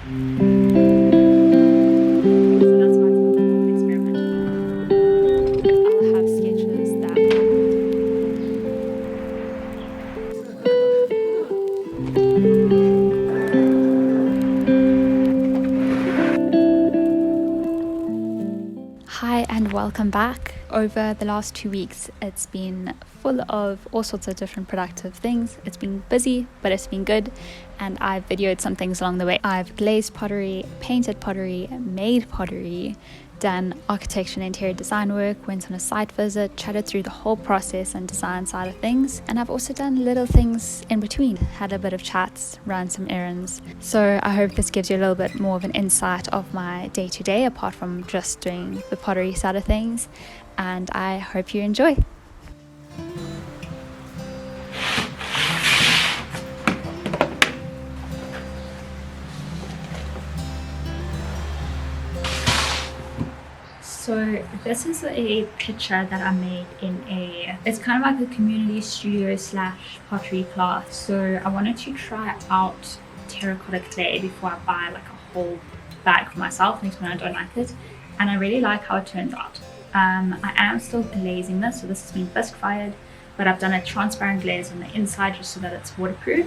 So that's why it's a little bit more of an experiment. I'll have sketches that Hi and welcome back. Over the last 2 weeks, it's been full of all sorts of different productive things. It's been busy, but it's been good, and I've videoed some things along the way. I've glazed pottery, painted pottery, made pottery, done architecture and interior design work, went on a site visit, chatted through the whole process and design side of things, and I've also done little things in between, had a bit of chats, ran some errands. So I hope this gives you a little bit more of an insight of my day-to-day apart from just doing the pottery side of things, and I hope you enjoy. So this is a picture that I made in it's kind of like a community studio / pottery class. So I wanted to try out terracotta clay before I buy like a whole bag for myself next when I don't like it. And I really like how it turns out. I am still glazing this, so this has been bisque fired, but I've done a transparent glaze on the inside just so that it's waterproof.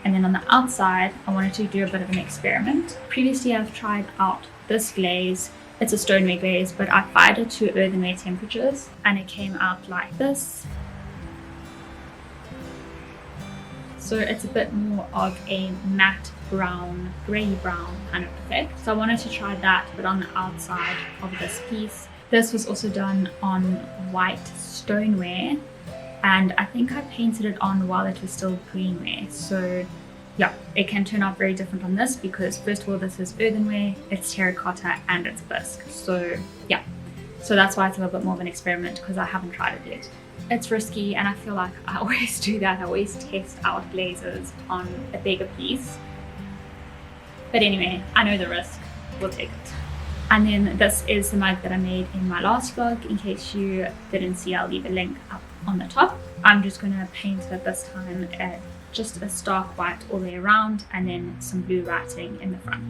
And then on the outside, I wanted to do a bit of an experiment. Previously, I've tried out this glaze. It's a stoneware glaze, but I fired it to earthenware temperatures and it came out like this. So it's a bit more of a matte brown, grey brown kind of effect. So I wanted to try that, but on the outside of this piece. This was also done on white stoneware, and I think I painted it on while it was still greenware. So yeah, it can turn out very different on this because first of all, this is earthenware, it's terracotta, and it's bisque. So yeah, so that's why it's a little bit more of an experiment because I haven't tried it yet. It's risky, and I feel like I always do that. I always test out glazes on a bigger piece. But anyway, I know the risk, we'll take it. And then this is the mug that I made in my last vlog. In case you didn't see, I'll leave a link up on the top. I'm just gonna paint it this time just a stark white all the way around and then some blue writing in the front.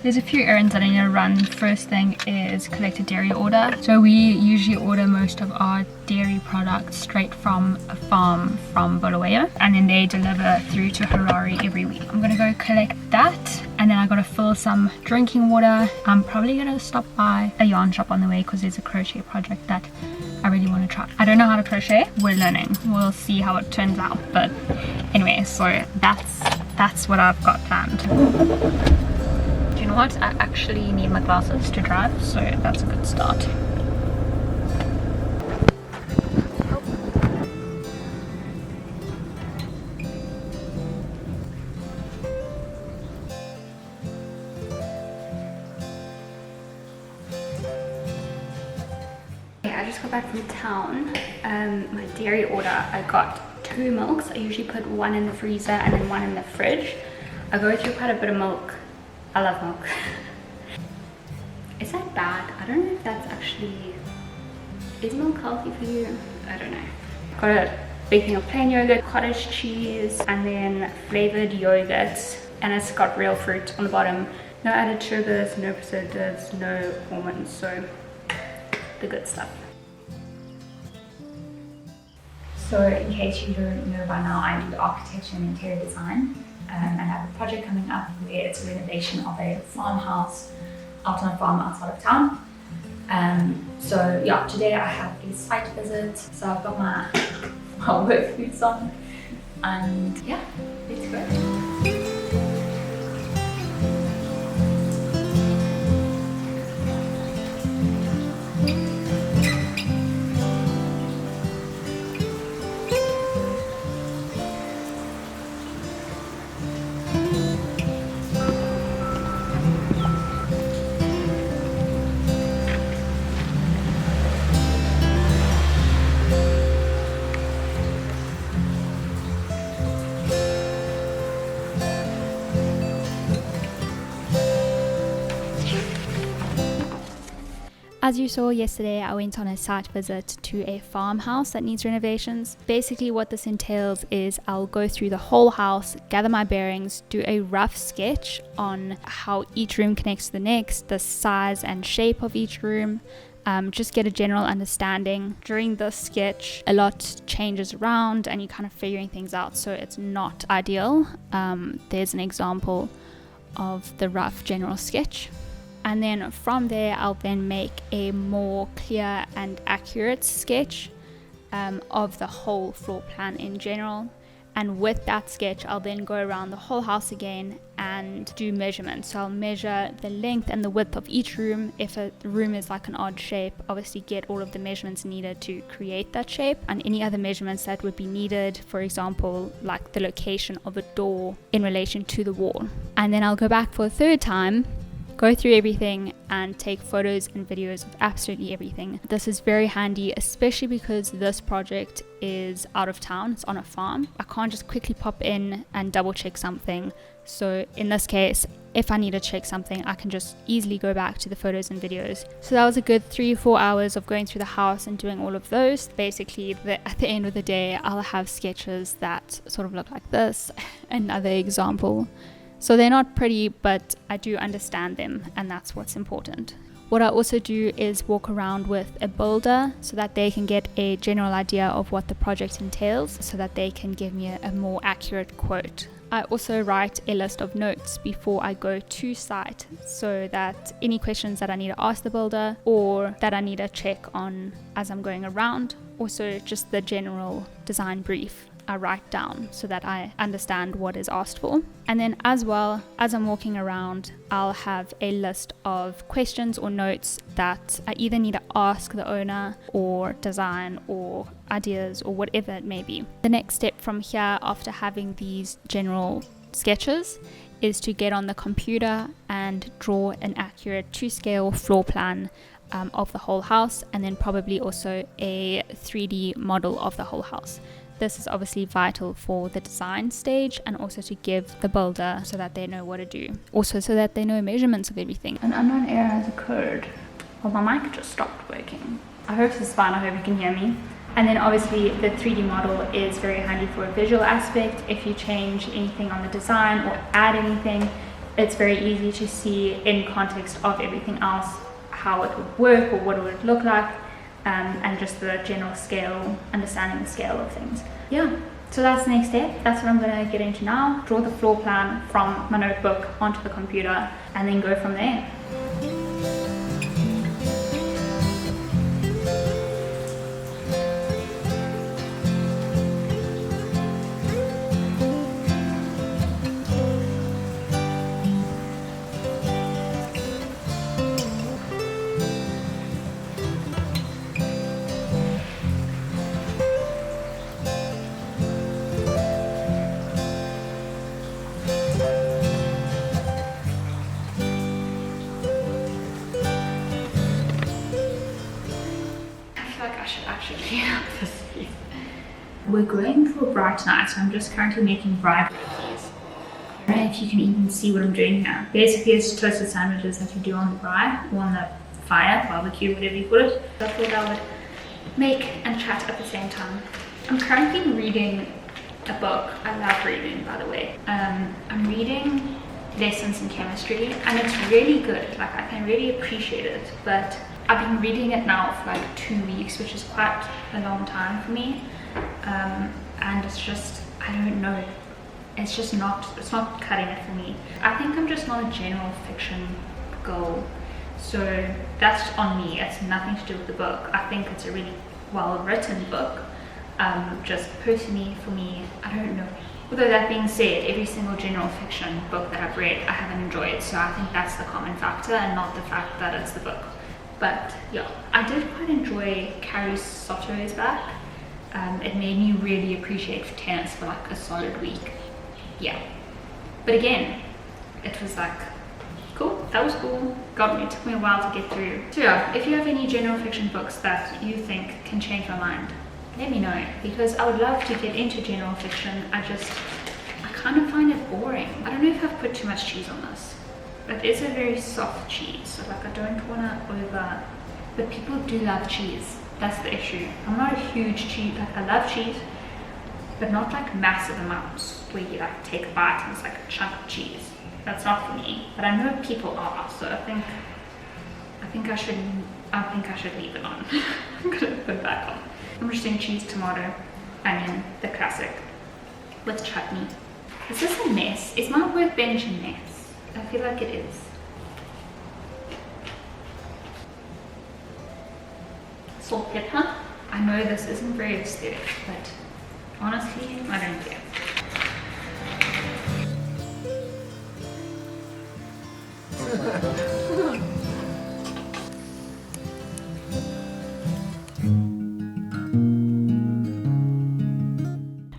There's a few errands that I need to run. First thing is collect a dairy order. So we usually order most of our dairy products straight from a farm from Bulawayo, and then they deliver through to Harare every week. I'm gonna go collect that, and then I gotta fill some drinking water. I'm probably gonna stop by a yarn shop on the way because there's a crochet project that I really want to try. I don't know how to crochet, we're learning. We'll see how it turns out, but anyway, so that's what I've got planned. Do you know what? I actually need my glasses to drive, so that's a good start. just got back from town. My dairy order, I got 2 milks. I usually put one in the freezer and then one in the fridge. I go through quite a bit of milk. I love milk. Is that bad? I don't know if that's actually... Is milk healthy for you? I don't know. Got a big thing of plain yogurt, cottage cheese, and then flavored yogurt. And it's got real fruit on the bottom. No added sugars, no preservatives, no hormones. So the good stuff. So in case you don't know by now, I do architecture and interior design. And I have a project coming up where it's a renovation of a farmhouse out on a farm outside of town. So yeah, today I have a site visit. So I've got my work boots on, and yeah, let's go. As you saw yesterday, I went on a site visit to a farmhouse that needs renovations. Basically what this entails is I'll go through the whole house, gather my bearings, do a rough sketch on how each room connects to the next, the size and shape of each room, just get a general understanding. During this sketch, a lot changes around and you're kind of figuring things out, so it's not ideal. There's an example of the rough general sketch. And then from there, I'll then make a more clear and accurate sketch of the whole floor plan in general. And with that sketch, I'll then go around the whole house again and do measurements. So I'll measure the length and the width of each room. If a room is like an odd shape, obviously get all of the measurements needed to create that shape, and any other measurements that would be needed, for example, like the location of a door in relation to the wall. And then I'll go back for a third time, go through everything and take photos and videos of absolutely everything. This is very handy, especially because this project is out of town, it's on a farm. I can't just quickly pop in and double check something. So in this case, if I need to check something, I can just easily go back to the photos and videos. So that was a good 3-4 hours of going through the house and doing all of those. Basically, at the end of the day, I'll have sketches that sort of look like this. Another example. So they're not pretty, but I do understand them, and that's what's important. What I also do is walk around with a builder so that they can get a general idea of what the project entails, so that they can give me a more accurate quote. I also write a list of notes before I go to site, so that any questions that I need to ask the builder or that I need to check on as I'm going around, also just the general design brief, I write down so that I understand what is asked for. And then as well, as I'm walking around, I'll have a list of questions or notes that I either need to ask the owner or design or ideas or whatever it may be. The next step from here, after having these general sketches, is to get on the computer and draw an accurate to-scale floor plan of the whole house, and then probably also a 3D model of the whole house. This is obviously vital for the design stage and also to give the builder so that they know what to do. Also so that they know measurements of everything. An unknown error has occurred. Well, my mic just stopped working. I hope this is fine. I hope you can hear me. And then obviously the 3D model is very handy for a visual aspect. If you change anything on the design or add anything, it's very easy to see in context of everything else how it would work or what it would look like. And just the general scale, understanding the scale of things. Yeah, so that's the next step. That's what I'm going to get into now. Draw the floor plan from my notebook onto the computer and then go from there. should actually clean up this piece. We're going for braai tonight, so I'm just currently making braai cookies. I don't know if you can even see what I'm doing here. Basically, it's toasted sandwiches that you do on the braai, or on the fire, barbecue, whatever you call it. I thought I would make and chat at the same time. I'm currently reading a book. I love reading, by the way. I'm reading Lessons in Chemistry, and it's really good. Like, I can really appreciate it, but I've been reading it now for like 2 weeks, which is quite a long time for me. And it's just, I don't know, it's not cutting it for me. I think I'm just not a general fiction girl, so that's on me. It's nothing to do with the book. I think it's a really well written book. Just personally for me, I don't know. Although that being said, every single general fiction book that I've read I haven't enjoyed, so I think that's the common factor and not the fact that it's the book. But yeah, I did quite enjoy Carrie Soto is back. It made me really appreciate tennis for like a solid week. Yeah, but again, it was like cool, that was cool, it took me a while to get through. So yeah, if you have any general fiction books that you think can change my mind, let me know, because I would love to get into general fiction. I kind of find it boring. I don't know if I've put too much cheese on this. It is a very soft cheese, so like I don't want to but people do love cheese. That's the issue. I'm not a huge cheese, like I love cheese, but not like massive amounts where you like take a bite and it's like a chunk of cheese. That's not for me, but I know people are, so I think I should leave it on. I'm gonna put it back on. I'm just doing cheese, tomato, onion, the classic, with chutney. Is this a mess? Is my workbench a mess? I feel like it is. Salt, pepper. I know this isn't very aesthetic, but honestly, I don't care.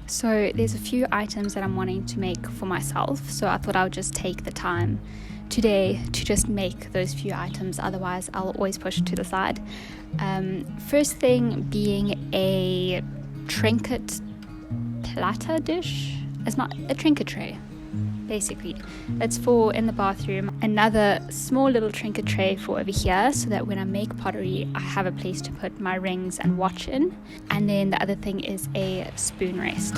So there's a few items that I'm wanting to make for myself, so I thought I would just take the time today to just make those few items, otherwise I'll always push it to the side. First thing being a trinket platter dish. It's not a trinket tray, basically. It's for in the bathroom. Another small little trinket tray for over here, so that when I make pottery I have a place to put my rings and watch in. And then the other thing is a spoon rest.